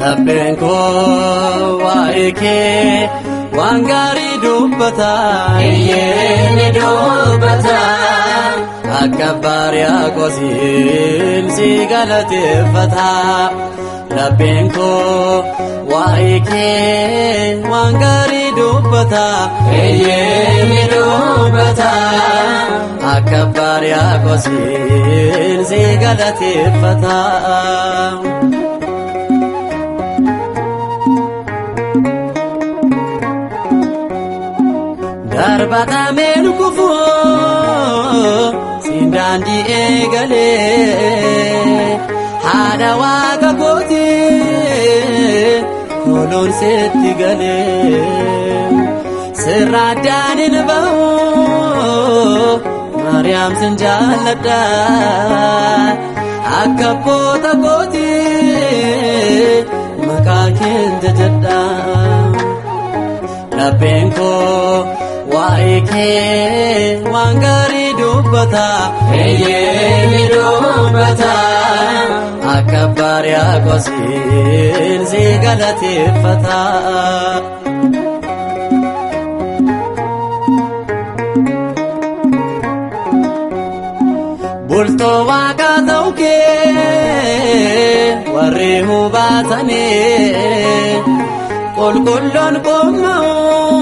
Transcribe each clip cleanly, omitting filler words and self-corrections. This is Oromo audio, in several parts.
Labbenko waike wangari dubbata Eyyeni dubbata Akkabaariya qosin si galateeffata Labbenko waike wangari dubbata Eyyeni dubbata Akkabaariya qosin si galateeffata Darbata melukufu sindandi egale hada waga koti kolon setti gale siradanin bahu Maryam sinjalada akapota koti makakin jajada Labbenko waike wangari dubbata Eyyeni dubbata Akkabaariya qosin si galateeffata Bultoo waaqa ta'uu kee warri hubatanii qulqulloon qomma'uun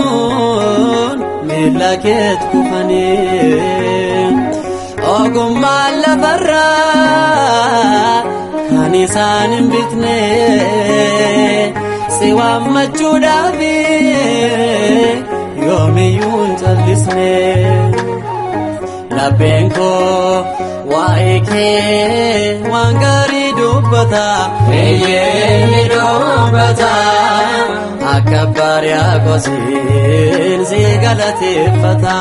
miilla keet kufanii ogummaan lafarraa kan isaan hin bitne si waammachuudhaaf yoomiyyuu hin callisne Labbenko waike wangari dubbata Eyyeni dubbata Akkabaariya qosin si galateeffata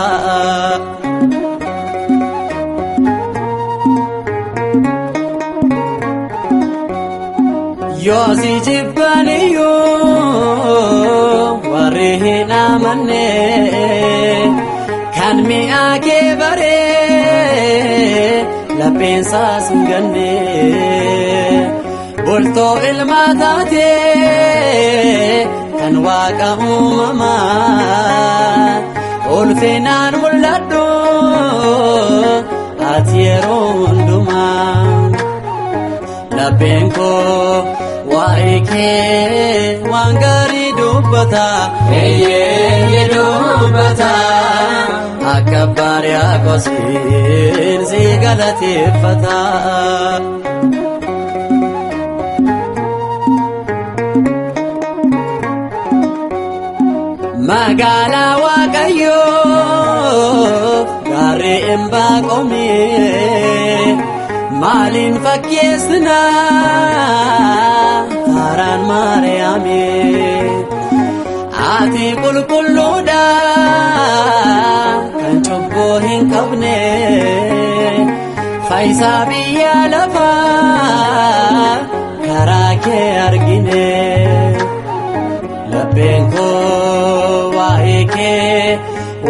Yoo si jibbaniyyuu warri hin amanne kan mi'a kee baree lapheensaas hin ganne bultoo ilmaa taatee kan waaqa uumamaa ulfinaan mul'adhu ati yeroo hundumaa Labbenko waike wangari dubbata Eyyeni dubbata Akkabaariya qosin si galateeffata Magaalaa Waaqayyoo gaarree hin baaqomne maaliin fakkeessina karaan Maariyaami ati qulqulluudha kan cubbuu hin qabne fayyisaa biyya lafaa karaa kee argine Labbenko waike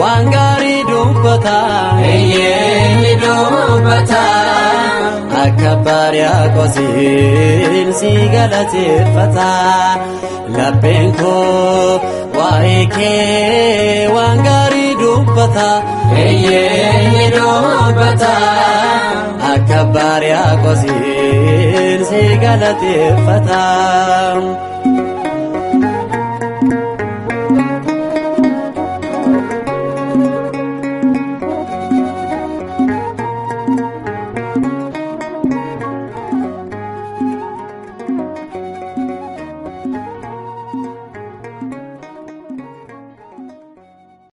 wangari dubbata Eyyeni dubbata Akkabaariya qosin si galateeffata Labbenko waike wangari dubbata Eyyeni dubbata Akkabaariya qosin si galateeffata